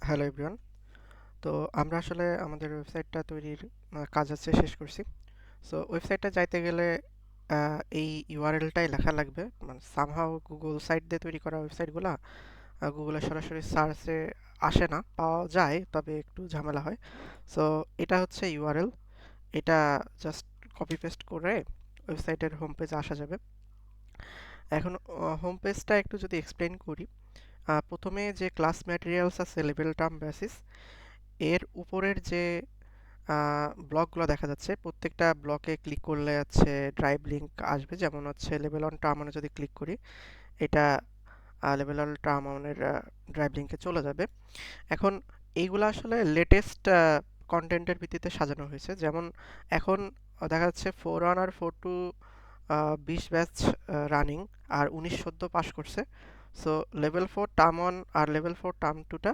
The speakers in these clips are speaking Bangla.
Hello everyone. তো আমরা আসলে আমাদের ওয়েবসাইটটা তৈরির কাজ আছে শেষ করছি। সো ওয়েবসাইটটা যাইতে গেলে এই ইউআরএলটাই লেখা লাগবে। মানে সামহাও গুগল সাইট দিয়ে তৈরি করা ওয়েবসাইটগুলা গুগলে সরাসরি সার্চে আসে না, পাওয়া যায় তবে একটু ঝামেলা হয়। সো এটা হচ্ছে ইউআরএল। এটা জাস্ট কপি পেস্ট করে ওয়েবসাইটের হোম পেজে আসা যাবে। এখন হোম পেজটা একটু যদি এক্সপ্লেন করি, প্রথমে যে ক্লাস ম্যাটেরিয়ালস আছে লেভেল টার্ম বেসিস, এর উপরের যে ব্লকগুলো দেখা যাচ্ছে, প্রত্যেকটা ব্লকে ক্লিক করলে হচ্ছে ড্রাইভ লিঙ্ক আসবে। যেমন হচ্ছে লেভেল অন টার্ম অনে যদি ক্লিক করি, এটা লেভেল অন টার্ম অনের ড্রাইভ লিঙ্কে চলে যাবে। এখন এইগুলো আসলে লেটেস্ট কন্টেন্টের ভিত্তিতে সাজানো হয়েছে। যেমন এখন দেখা যাচ্ছে 4-1 আর 4-2 20 ব্যাচ রানিং, আর 19 সদ্য পাস করছে। সো লেভেল 4 টার্ম 1 আর লেভেল 4 টার্ম 2টা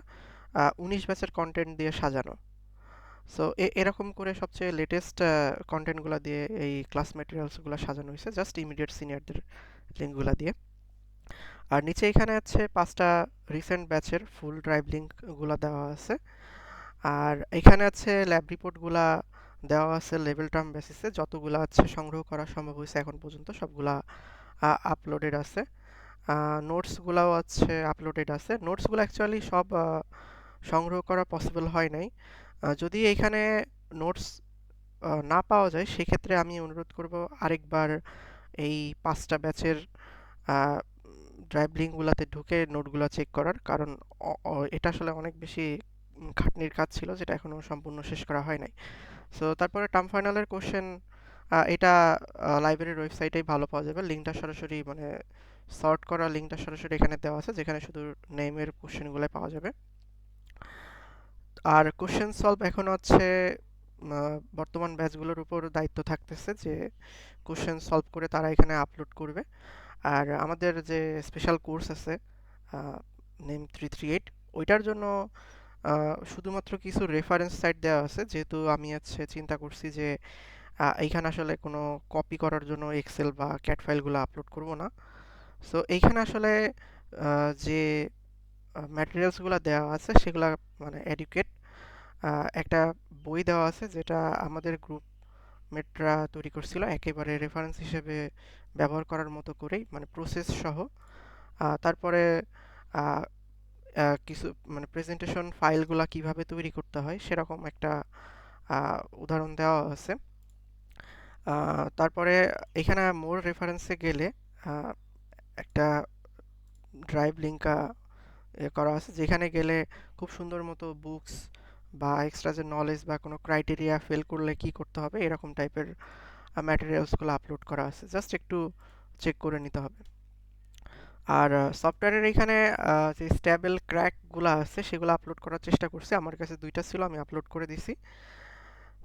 19 ব্যাচের কন্টেন্ট দিয়ে সাজানো। সো এরকম করে সবচেয়ে লেটেস্ট কন্টেন্টগুলো দিয়ে এই ক্লাস ম্যাটেরিয়ালসগুলো সাজানো হয়েছে, জাস্ট ইমিডিয়েট সিনিয়রদের লিঙ্কগুলো দিয়ে। আর নিচে এখানে আছে 5টা রিসেন্ট ব্যাচের ফুল ড্রাইভ লিঙ্কগুলো দেওয়া আছে। আর এখানে আছে ল্যাব রিপোর্টগুলা দেওয়া আছে লেভেল টার্ম বেসিসে, যতগুলা আছে সংগ্রহ করা সম্ভব হয়েছে এখন পর্যন্ত সবগুলা আপলোডেড আছে। নোটসগুলাও আছে আপলোডেড আছে। নোটসগুলো অ্যাকচুয়ালি সব সংগ্রহ করা পসিবল হয় নাই। যদি এইখানে নোটস না পাওয়া যায়, সেক্ষেত্রে আমি অনুরোধ করব আরেকবার এই 5টা ব্যাচের ড্রাইভ লিঙ্কগুলোতে ঢুকে নোটগুলো চেক করার, কারণ এটা আসলে অনেক বেশি খাটনির কাজ ছিল, যেটা এখনো সম্পূর্ণ শেষ করা হয় নাই। সো তারপরে টার্ম ফাইনালের কোশ্চেন, এটা লাইব্রেরির ওয়েবসাইটেই ভালো পাওয়া যাবে। লিঙ্কটা সরাসরি মানে সর্ট করা লিঙ্কটা সরাসরি এখানে দেওয়া আছে, যেখানে শুধু নেমের কোশ্চেনগুলো পাওয়া যাবে। আর কোশ্চেন সলভ এখন হচ্ছে বর্তমান ব্যাচগুলোর উপর দায়িত্ব থাকতেছে যে কোশ্চেন সলভ করে তারা এখানে আপলোড করবে। আর আমাদের যে স্পেশাল কোর্স আছে নেম 338, ওইটার জন্য শুধুমাত্র কিছু রেফারেন্স সাইট দেওয়া আছে, যেহেতু আমি হচ্ছে চিন্তা করছি যে এইখানে আসলে কোনো কপি করার জন্য এক্সেল বা ক্যাট ফাইলগুলো আপলোড করব না। সো এইখানে আসলে যে ম্যাটেরিয়ালসগুলো দেওয়া আছে সেগুলো মানে এডুকেট, একটা বই দেওয়া আছে যেটা আমাদের গ্রুপ মেটরা তৈরি করছিল একেবারে রেফারেন্স হিসেবে ব্যবহার করার মতো করেই, মানে প্রসেস সহ। তারপরে আহ, কিছু মানে প্রেজেন্টেশন ফাইলগুলা কিভাবে তৈরি করতে হয় সেরকম একটা উদাহরণ দেওয়া আছে। তারপরে এখানে মোর রেফারেন্সে গেলে আহ, একটা ড্রাইভ লিঙ্ক করা আছে, যেখানে গেলে খুব সুন্দর মতো বুকস বা এক্সট্রা যে নলেজ বা কোনো ক্রাইটেরিয়া ফিল করলে কি করতে হবে এরকম টাইপের ম্যাটেরিয়ালসগুলো আপলোড করা আছে, জাস্ট একটু চেক করে নিতে হবে। আর সফটওয়্যারের এখানে যে স্ট্যাবেল ক্র্যাকগুলো আছে সেগুলো আপলোড করার চেষ্টা করছি। আমার কাছে 2টা ছিল, আমি আপলোড করে দিছি।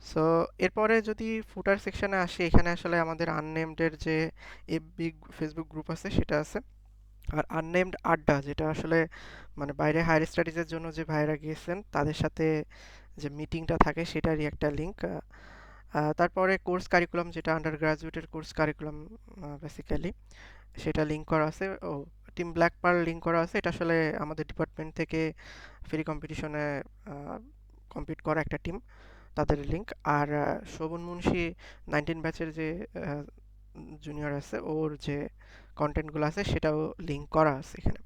সো এরপরে যদি ফুটার সেকশনে আসি, এখানে আসলে আমাদের আননেমডের যে এফবি ফেসবুক গ্রুপ আছে সেটা আছে। আর আননেমড আড্ডা, যেটা আসলে মানে বাইরে হায়ার স্টাডিজের জন্য যে ভাইরা গিয়েছেন তাদের সাথে যে মিটিংটা থাকে সেটারই একটা লিঙ্ক। তারপরে কোর্স কারিকুলাম, যেটা আন্ডার গ্রাজুয়েটের কোর্স কারিকুলাম বেসিক্যালি, সেটা লিঙ্ক করা আছে। ও টিম ব্ল্যাক পার্ল লিঙ্ক করা আছে, এটা আসলে আমাদের ডিপার্টমেন্ট থেকে ফ্রি কম্পিটিশনে কম্পিট করা একটা টিম, তাদের লিঙ্ক। আর শোভন মুন্সি 19 ব্যাচের যে জুনিয়র আছে, ওর যে কন্টেন্টগুলো আছে সেটাও লিঙ্ক করা আছে এখানে।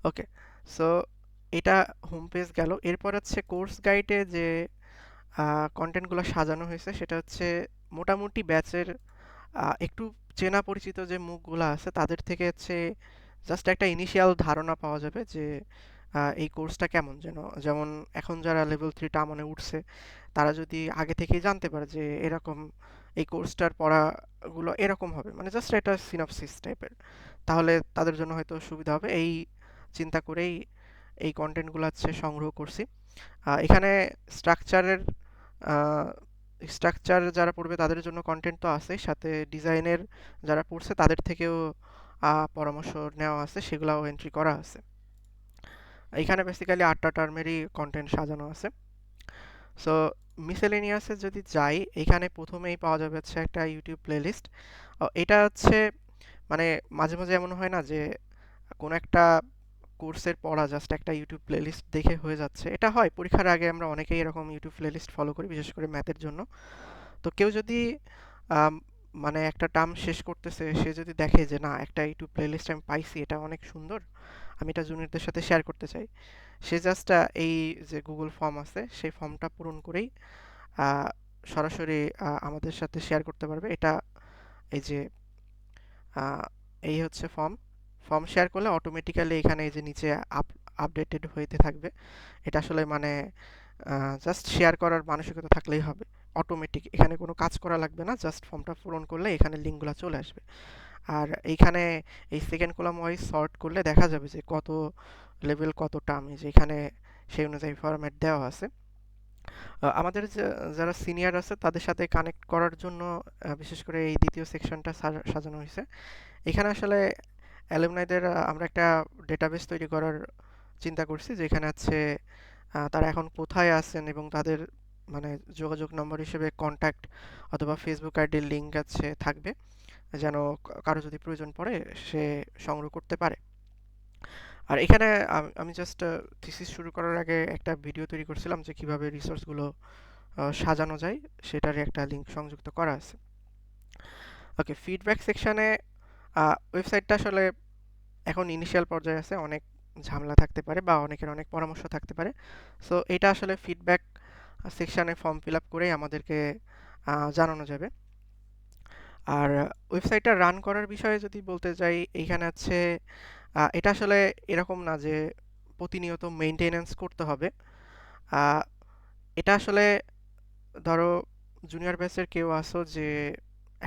ওকে, সো এটা হোম পেজ গেল। এরপর হচ্ছে কোর্স গাইডে যে কন্টেন্টগুলো সাজানো হয়েছে সেটা হচ্ছে মোটামুটি ব্যাচের একটু চেনা পরিচিত যে মুখগুলো আছে তাদের থেকে হচ্ছে জাস্ট একটা ইনিশিয়াল ধারণা পাওয়া যাবে যে এই কোর্সটা কেমন। যেমন এখন যারা লেভেল 3 টামনে উঠছে তারা যদি আগে থেকেই জানতে পারে যে এরকম এই কোর্সটার পড়াগুলো এরকম হবে, মানে জাস্ট একটা সিনপসিস টাইপের, তাহলে তাদের জন্য হয়তো সুবিধা হবে। এই চিন্তা করেই এই কন্টেন্টগুলো হচ্ছে সংগ্রহ করছি। এখানে স্ট্রাকচারের স্ট্রাকচার যারা পড়বে তাদের জন্য কন্টেন্ট তো আছে, সাথে ডিজাইনের যারা পড়ছে তাদের থেকেও পরামর্শ নেওয়া আছে, সেগুলাও এন্ট্রি করা আছে। এখানে বেসিক্যালি 8টা টার্মেরই কন্টেন্ট সাজানো আছে। সো মিসেলেনিয়াসে যদি যাই, এখানে প্রথমেই পাওয়া যাবে হচ্ছে একটা ইউটিউব প্লেলিস্ট। এটা হচ্ছে মানে মাঝে মাঝে এমন হয় না যে কোনো একটা কোর্সের পড়া জাস্ট একটা ইউটিউব প্লেলিস্ট দেখে হয়ে যাচ্ছে, এটা হয় পরীক্ষার আগে আমরা অনেকেই এরকম ইউটিউব প্লেলিস্ট ফলো করি, বিশেষ করে ম্যাথের জন্য। তো কেউ যদি আম, মানে একটা টার্ম শেষ করতেছে, সে যদি দেখে যে না, একটা ইউটিউব প্লেলিস্ট আমি পাইছি, এটা অনেক সুন্দর, আমি এটা জুনিয়রদের সাথে শেয়ার করতে চাই, সে জাস্ট এই যে গুগল ফর্ম আছে সেই ফর্মটা পূরণ করেই আহ, সরাসরি আমাদের সাথে শেয়ার করতে পারবে। এটা এই যে আহ, এই হচ্ছে ফর্ম। ফর্ম শেয়ার করলে অটোমেটিক্যালি এখানে এই যে নিচে আপডেটেড হইতে থাকবে। এটা আসলে মানে জাস্ট শেয়ার করার মানসিকতা থাকলেই হবে, অটোমেটিক, এখানে কোনো কাজ করা লাগবে না, জাস্ট ফর্মটা পূরণ করলে এখানে লিঙ্কগুলো চলে আসবে। আর এইখানে এই সেকেন্ড কলাম ওয়াইজ সর্ট করলে দেখা যাবে যে কত লেভেল কতটা, আমি যে এখানে সেই অনুযায়ী ফরম্যাট দেওয়া আছে। আমাদের যারা সিনিয়র আছে তাদের সাথে কানেক্ট করার জন্য বিশেষ করে এই দ্বিতীয় সেকশনটা সাজানো হয়েছে। এখানে আসলে অ্যালুমনাইদের আমরা একটা ডেটাবেস তৈরি করার চিন্তা করছি, যেখানে আছে তারা এখন কোথায় আছেন এবং তাদের মানে যোগাযোগ নম্বর হিসেবে কন্ট্যাক্ট অথবা ফেসবুক আইডির লিঙ্ক আছে থাকবে, যেন কারো যদি প্রয়োজন পড়ে সে সংগ্রহ করতে পারে। আর এখানে আমি জাস্ট থিসিস শুরু করার আগে একটা ভিডিও তৈরি করছিলাম যে কিভাবে রিসোর্সগুলো সাজানো যায়, সেটারই একটা লিঙ্ক সংযুক্ত করা আছে। ওকে, ফিডব্যাক সেকশানে ওয়েবসাইটটা আসলে এখন ইনিশিয়াল পর্যায়ে আছে, অনেক ঝামেলা থাকতে পারে বা অনেকের অনেক পরামর্শ থাকতে পারে। সো এটা আসলে ফিডব্যাক সেকশানে ফর্ম ফিল আপ করেই আমাদেরকে জানানো যাবে। আর ওয়েবসাইটটা রান করার বিষয়ে যদি বলতে যাই, এইখানে আছে এটা আসলে এরকম না যে প্রতিনিয়ত মেইনটেনেন্স করতে হবে। এটা আসলে ধরো জুনিয়র ব্যাচের কেউ আসো যে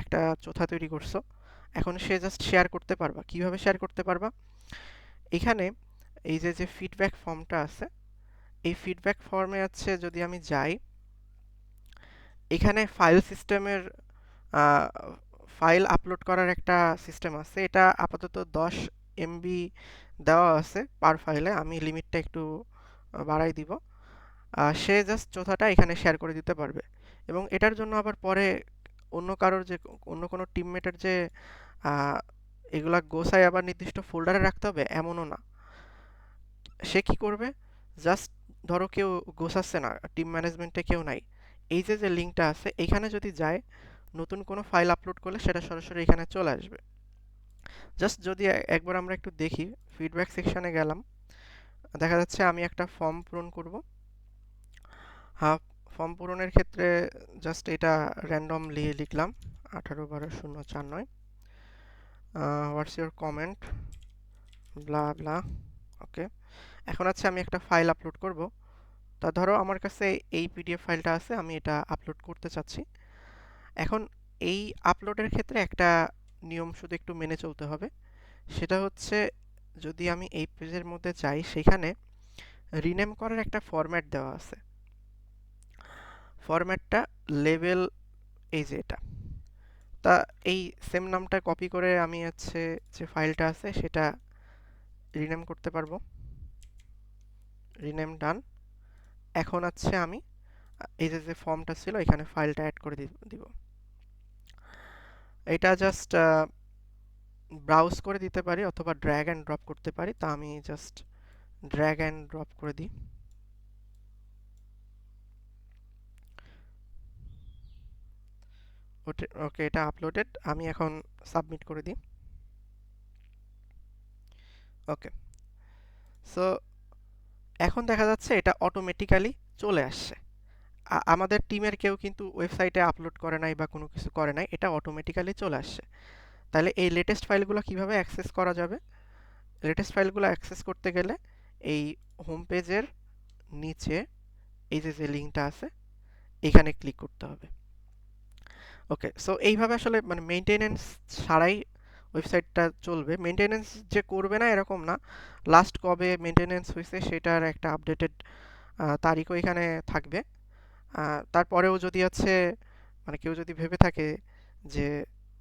একটা চোথা তৈরি করছো, এখন সে জাস্ট শেয়ার করতে পারবা। কিভাবে শেয়ার করতে পারবা? এখানে এই যে যে ফিডব্যাক ফর্মটা আছে, এই ফিডব্যাক ফর্মে আছে যদি আমি যাই, এখানে ফাইল সিস্টেমের ফাইল আপলোড করার একটা সিস্টেম আছে। এটা আপাতত 10 MB দেওয়া আছে পার ফাইলে, আমি লিমিটটা একটু বাড়াই দিব। সে জাস্ট চোথাটা এখানে শেয়ার করে দিতে পারবে। এবং এটার জন্য আবার পরে অন্য কারোর যে অন্য কোনো টিমমেটের যে আহ, এগুলা গোছায় আবার নির্দিষ্ট ফোল্ডারে রাখতে হবে এমনও না। সে কি করবে, জাস্ট ধরো কেউ গোছাচ্ছে না, টিম ম্যানেজমেন্টে কেউ নাই, এই যে যে লিঙ্কটা আছে এখানে যদি যায়, নতুন কোনো ফাইল আপলোড করলে সেটা সরাসরি এখানে চলে আসবে। জাস্ট যদি একবার আমরা একটু দেখি, ফিডব্যাক সেকশনে গেলাম, দেখা যাচ্ছে আমি একটা ফর্ম পূরণ করব। হ্যাঁ, ফর্ম পূরণের ক্ষেত্রে জাস্ট এটা র্যান্ডমলি লিখলাম 18/12/049, হোয়াটস ইউর কমেন্ট, ব্লা ব্লা। ওকে, এখন আছে আমি একটা ফাইল আপলোড করব। তা ধরো আমার কাছে এই পিডিএফ ফাইলটা আছে, আমি এটা আপলোড করতে চাচ্ছি। এখন এই আপলোডের ক্ষেত্রে একটা নিয়ম শুধু একটু মেনে চলতে হবে, সেটা হচ্ছে যদি আমি এই পেজের মধ্যে যাই, সেখানে রিনেম করার একটা ফরম্যাট দেওয়া আছে। ফরম্যাটটা লেভেল, এই যে এটা, তা এই সেম নামটা কপি করে আমি হচ্ছে যে ফাইলটা আছে সেটা রিনেম করতে পারবো। রিনেম ডান। এখন আছে আমি এই যে যে ফর্মটা ছিল এখানে ফাইলটা অ্যাড করে দিব। এটা জাস্ট ব্রাউজ করে দিতে পারি অথবা ড্র্যাগ অ্যান্ড ড্রপ করতে পারি, তা আমি জাস্ট ড্র্যাগ অ্যান্ড ড্রপ করে দিই। ওকে, এটা আপলোডেড, আমি এখন সাবমিট করে দিই। ওকে, সো এখন দেখা যাচ্ছে এটা অটোমেটিক্যালি চলে আসছে। আমাদের টিমের কেউ কিন্তু ওয়েবসাইটে আপলোড করে নাই বা কোনো কিছু করে নাই, এটা অটোমেটিক্যালি চলে আসছে। তাহলে এই লেটেস্ট ফাইলগুলো কিভাবে অ্যাক্সেস করা যাবে? লেটেস্ট ফাইলগুলো অ্যাক্সেস করতে গেলে এই হোম পেজের নিচে এই যে যে লিঙ্কটা আছে এখানে ক্লিক করতে হবে। ওকে, সো এইভাবে আসলে মানে মেইনটেনেন্স ছাড়াই ওয়েবসাইটটা চলবে। মেইনটেনেন্স যে করবে না এরকম না, লাস্ট কবে মেইনটেনেন্স হয়েছে সেটার একটা আপডেটেড তারিখও এখানে থাকবে। তারপরেও যদি আছে মানে কেউ যদি ভেবে থাকে যে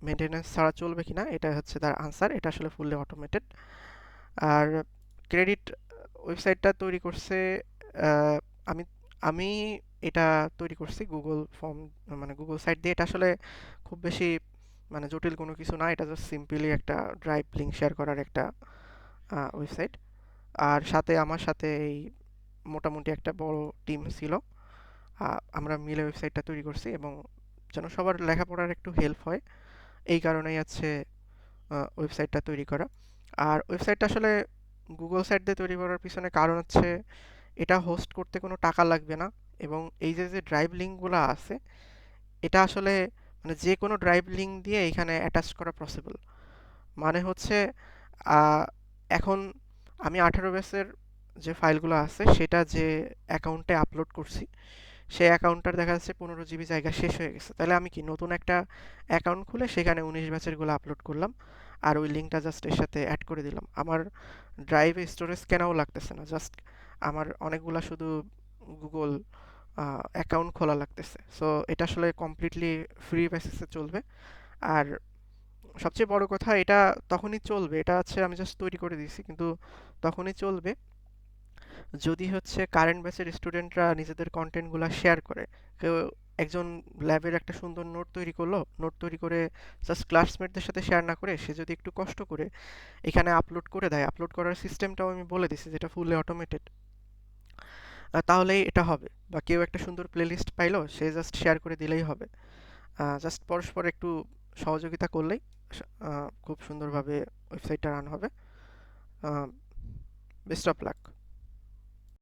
মেইনটেনেন্স ছাড়া চলবে কিনা, এটা হচ্ছে তার আনসার, এটা আসলে ফুললি অটোমেটেড। আর ক্রেডিট ওয়েবসাইটটা তৈরি করছে আমি আমি এটা তৈরি করছি গুগল ফর্ম, মানে গুগল সাইট দিয়ে। এটা আসলে খুব বেশি মানে জটিল কোনো কিছু না, এটা জাস্ট সিম্পলি একটা ড্রাইভ লিঙ্ক শেয়ার করার একটা ওয়েবসাইট। আর সাথে আমার সাথে এই মোটামুটি একটা বড় টিম ছিল। আমরা মিলে ওয়েবসাইটটা তৈরি করছি এবং যেন সবার লেখাপড়ার একটু হেল্প হয় এই কারণেই আছে ওয়েবসাইটটা তৈরি করা। আর ওয়েবসাইটটা আসলে গুগল সাইট দিয়ে তৈরি করার পিছনে কারণ হচ্ছে এটা হোস্ট করতে কোনো টাকা লাগবে না এবং এই যে ড্রাইভ লিঙ্কগুলো আছে এটা আসলে মানে যে কোনো ড্রাইভ লিঙ্ক দিয়ে এখানে অ্যাটাচ করা পসিবল। মানে হচ্ছে আহ, এখন আমি 18 ব্যাচের যে ফাইলগুলো আছে সেটা যে অ্যাকাউন্টে আপলোড করছি সেই অ্যাকাউন্টটার দেখা যাচ্ছে 15 জিবি জায়গা শেষ হয়ে গেছে, তাহলে আমি কি নতুন একটা অ্যাকাউন্ট খুলে সেখানে 19 ব্যাচেরগুলো আপলোড করলাম আর ওই লিঙ্কটা জাস্ট এর সাথে অ্যাড করে দিলাম। আমার ড্রাইভে স্টোরেজ কেনাও লাগতেছে না, জাস্ট আমার অনেকগুলা শুধু গুগল অ্যাকাউন্ট খোলা লাগতেছে। সো এটা আসলে কমপ্লিটলি ফ্রি বেসিসে চলবে। আর সবচেয়ে বড় কথা, এটা তখনই চলবে, এটা হচ্ছে আমি জাস্ট তৈরি করে দিয়েছি, কিন্তু তখনই চলবে যদি হচ্ছে কারেন্ট ব্যাচের স্টুডেন্টরা নিজেদের কন্টেন্টগুলো শেয়ার করে। কেউ একজন ল্যাবের একটা সুন্দর নোট তৈরি করলো, নোট তৈরি করে জাস্ট ক্লাসমেটদের সাথে শেয়ার না করে সে যদি একটু কষ্ট করে এখানে আপলোড করে দেয়, আপলোড করার সিস্টেমটাও আমি বলে দিছি যেটা ফুললি অটোমেটেড, তাহলেই এটা হবে। বা কেউ একটা সুন্দর প্লেলিস্ট পাইলো, সে জাস্ট শেয়ার করে দিলেই হবে। জাস্ট পরস্পর একটু সহযোগিতা করলেই খুব সুন্দরভাবে ওয়েবসাইটটা রান হবে। Best of luck.